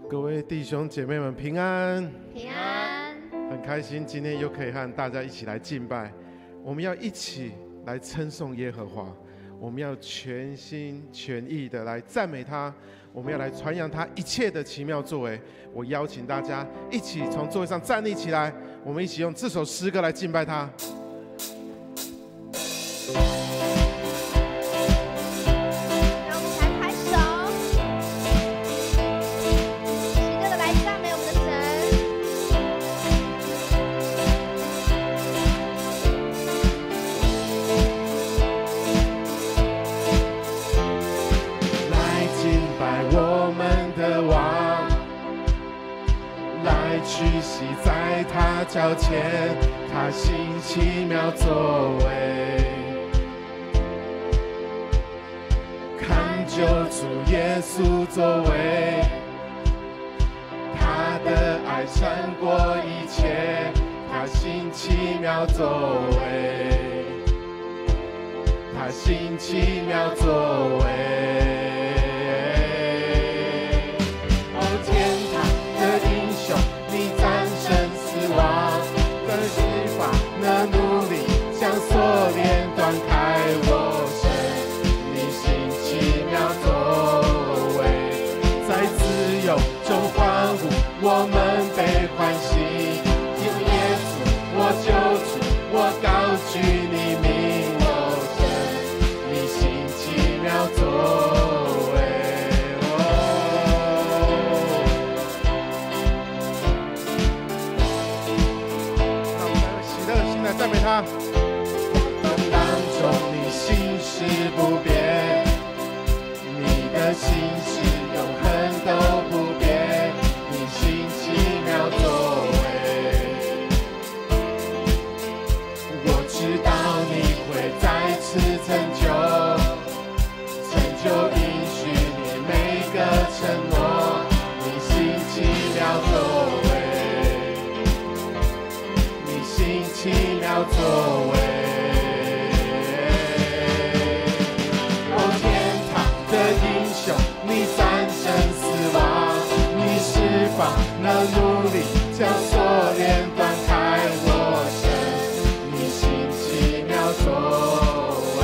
各位弟兄姐妹们平安，平安，很开心今天又可以和大家一起来敬拜。我们要一起来称颂耶和华，我们要全心全意的来赞美他，我们要来传扬他一切的奇妙作为。我邀请大家一起从座位上站立起来，我们一起用这首诗歌来敬拜他。屈膝在他脚前，他行奇妙作为，看救主耶稣作为，他的爱胜过一切，他行奇妙作为，他行奇妙作为。那努力将锁链断开我身，你行奇妙作为，在自由中欢呼，我们被欢喜。因耶稣我救主，我高举你名我神，你行奇妙作为。赞美他，当中你心事不变，你的心事永恒都不变，你行奇妙作为，我知道你会再次成就应许你每个承诺，你行奇妙作为，行奇妙作为，天堂的英雄，你战胜死亡，你释放那奴隶，将锁链断开我身，你行奇妙作为，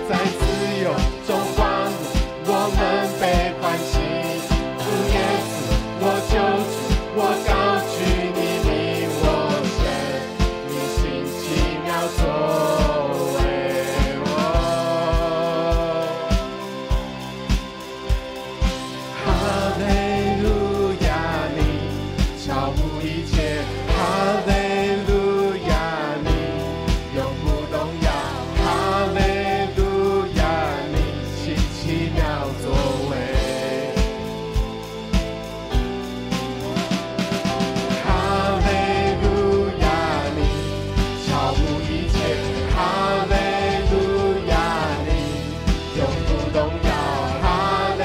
在自由中欢呼，我们被欢喜。主耶稣，我救主，我高举你名我神，作为哈利路亚，你超乎一切，哈利路亚，你永不动摇，哈利路亚，你行奇妙作为，哈利路亚，你超乎一切，哈利路亚，你永不动摇，哈利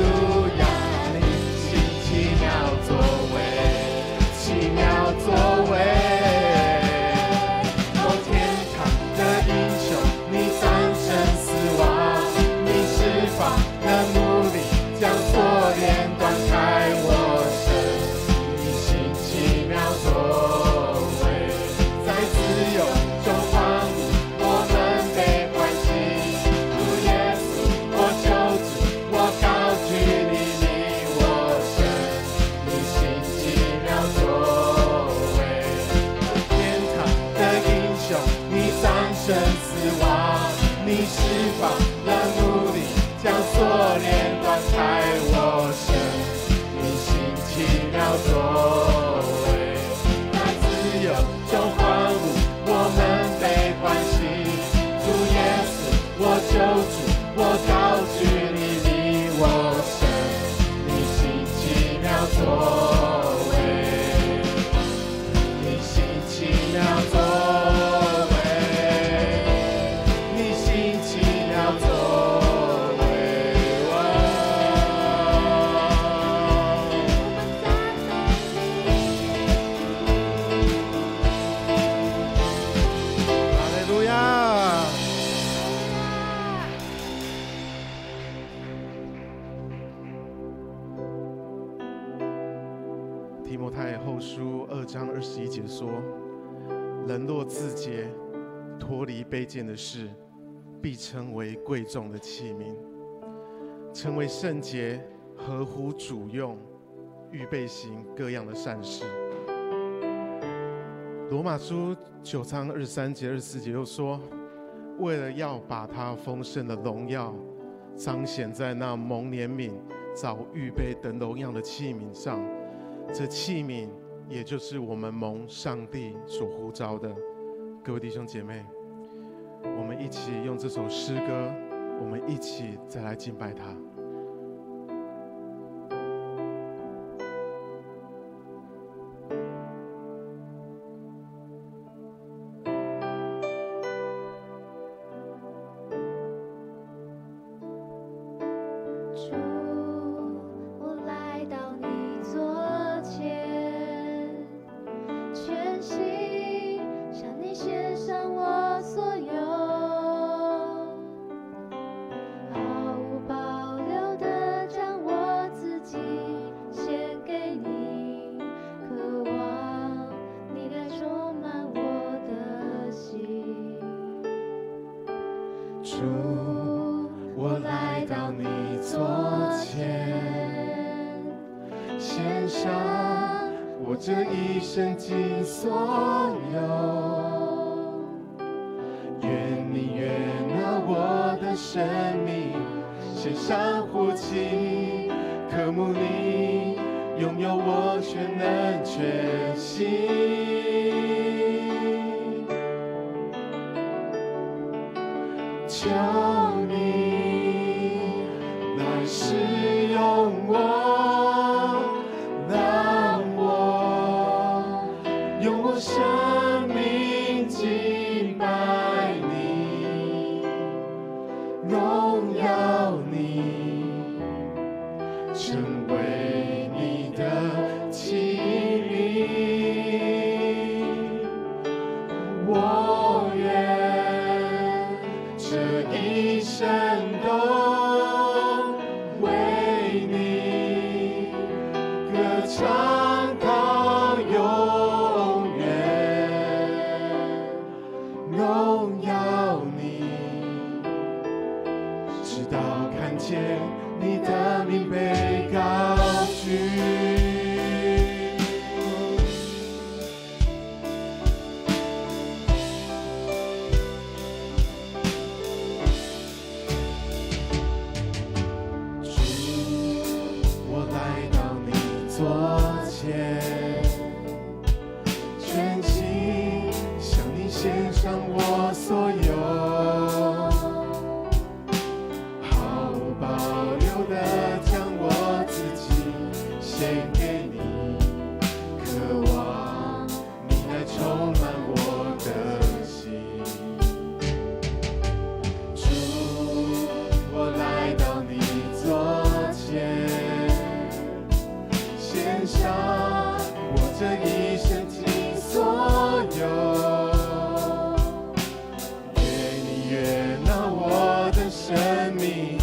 路亚，你行奇妙作为，奇妙作为。天堂的英雄，你战胜死亡，你释放那奴隶，将锁链断开我身，你行奇妙作为，在自由中欢呼，我们被欢喜。主耶稣，我救主，我高举你名我神，你行奇妙作为，天堂的英雄，你战胜死亡，你释放那奴隶，将锁链断开我身，提摩太后书2章21节说：人若自洁，脱离卑贱的事，必称为贵重的器皿，成为圣洁，合乎主用，预备行各样的善事。罗马书9章23节、24节又说：为了要把他丰盛的荣耀彰显在那蒙怜悯、早预备等荣耀的器皿上，这器皿也就是我们蒙上帝所呼召的。各位弟兄姐妹，我们一起用这首诗歌，我们一起再来敬拜他。我来到你座前，献上我这一生尽所有，愿你悦纳我的生命，献上呼气，渴慕你，拥有我全能全心。求你来使用我，让我用我生命敬拜你，荣耀你，成为你的器皿。我愿这一生都为你歌唱到永远，荣耀你，直到看见你的名被高举。全心向你献上我所有，毫无保留地将我自己献给你，渴望你来充满我的心。主，我来到你座前，献上我这一生尽所有，愿你悦纳我的生命，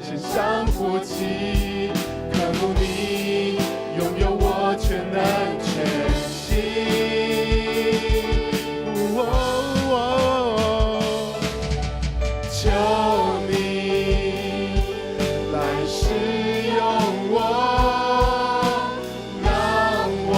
献上呼气，渴慕你，拥有我全能全心。求你来使用我，让我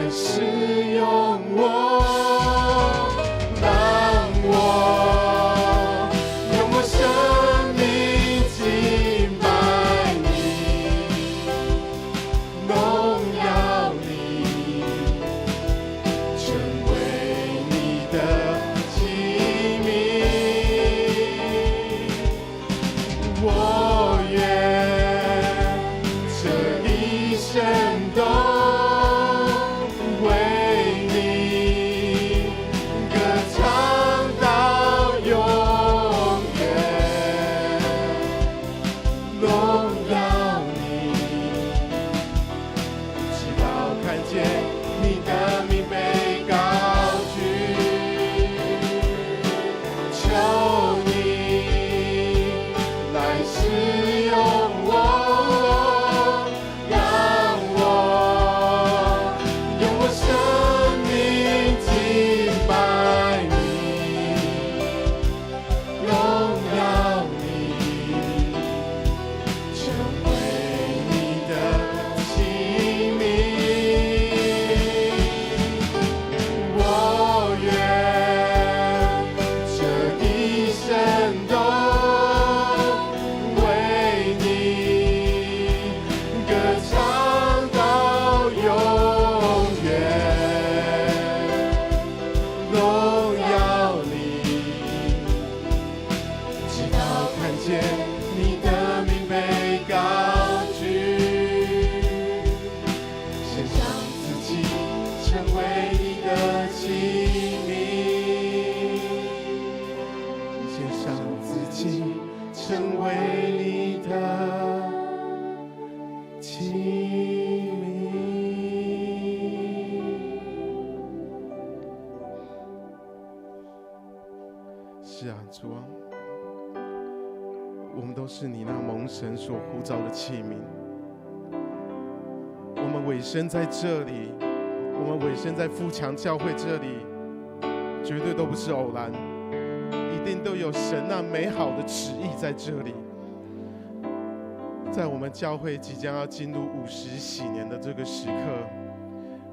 来使用我，让我用我生命敬拜你，荣耀你，成为你的器皿。我愿这一生都为你歌唱到永远，荣耀你，直到看见你的名被高举。求你来使用我，让我用我生命敬拜你，荣耀你，成为你的器皿。我愿这一生都为你歌唱到永远，荣耀你，直到看见你的名被高举，献上自己成为你的器皿，献上自己成为你的器皿。是啊，主啊，我们都是你那蒙神所呼召的器皿。我们委身在这里，我们委身在富强教会这里，绝对都不是偶然，一定都有神那美好的旨意在这里。在我们教会即将要进入50禧年的这个时刻，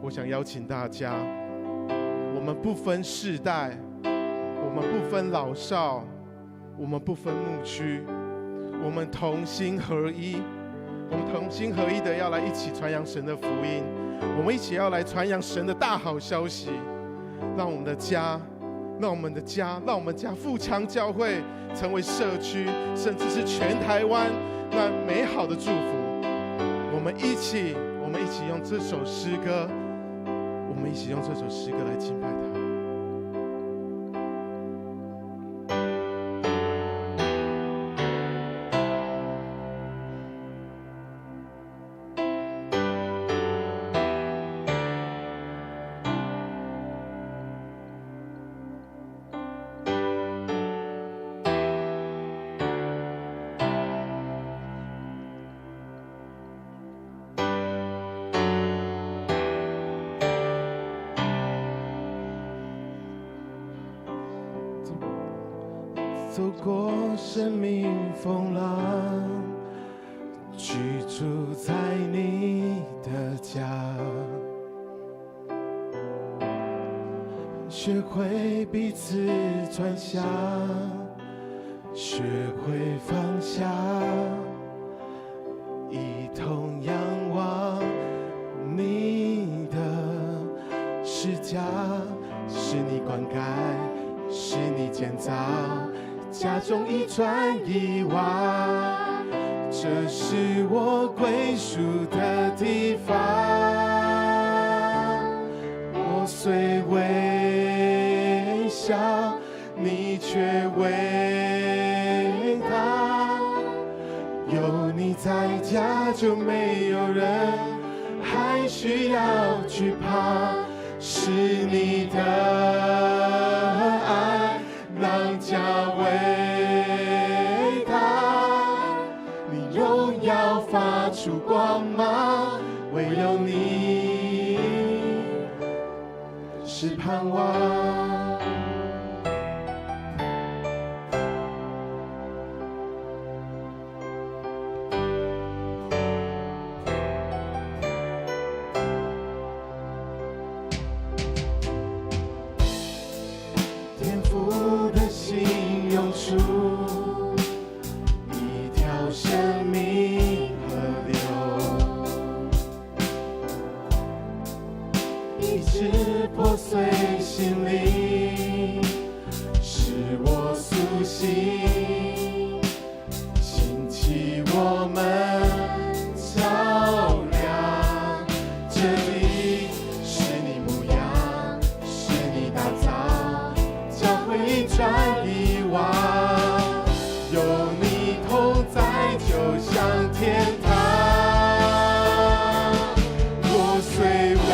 我想邀请大家，我们不分世代，我们不分老少，我们不分牧区，我们同心合一，我们同心合一的要来一起传扬神的福音，我们一起要来传扬神的大好消息，让我们的家，让我们家富强教会成为社区，甚至是全台湾那美好的祝福。我们一起用这首诗歌，来敬拜他。走过生命风浪，居住在你的家，学会彼此传下，学会放下，一同仰望你的施加，是你灌溉，是你建造，家中一砖一瓦，这是我归属的地方。我虽微小，你却伟大，有你在家就没有人还需要惧怕，是你的爱让家伟大，你荣耀发出光芒，唯有你是盼望。医治破碎心灵，使我苏醒，兴起我们照亮这里，是你牧养，是你打造，教会转移望，有你同在就像天堂。我虽微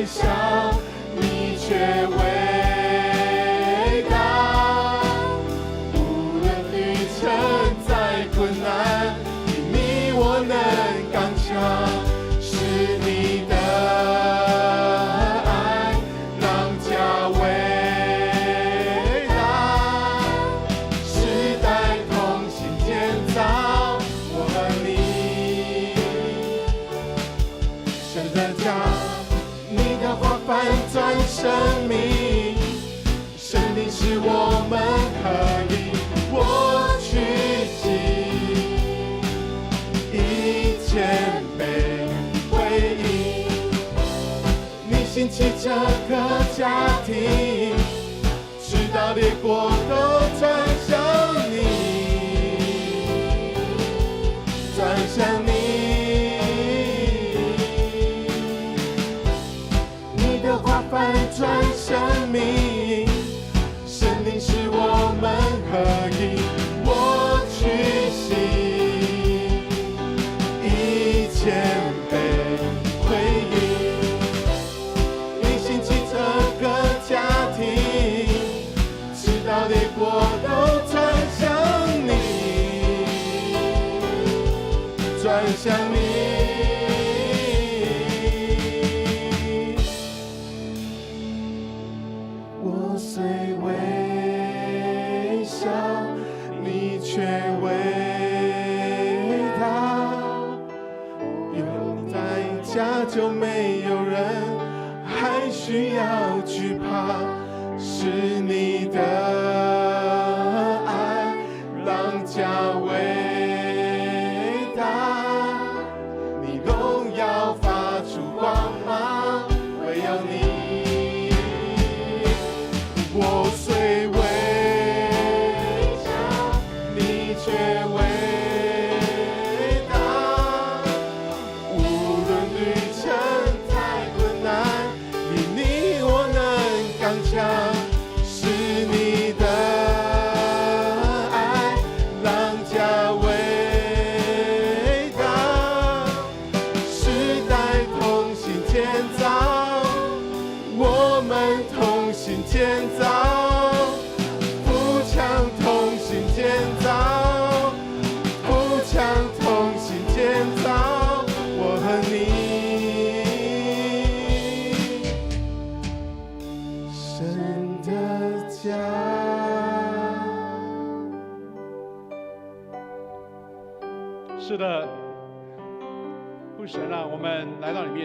小，你却伟大，无论旅程再困难，因你我能刚强，是你的爱让家伟大，时代同心建造我和你。神的家，你的话翻转生命，生命使我们合一，我屈膝，一谦卑回应。你兴起这个家庭，直到列国都转向你，转向你。你的话翻转生命，生命使我们合一，我屈膝，一谦卑回应。你兴起这个家庭，直到列国都转向你，转向你。我虽微小，你却伟大，有你在家就没有人还需要惧怕，是你的爱让家伟大，你荣耀发出光芒，唯有你。我虽微小，你却伟大，无论旅程再困难，因你我能刚强，是你的爱让家伟大，时代同心建造，我们同心建造，富强同心建造，富强同心建造，我和你。神的家。是的，父神啊，我们来到你面前。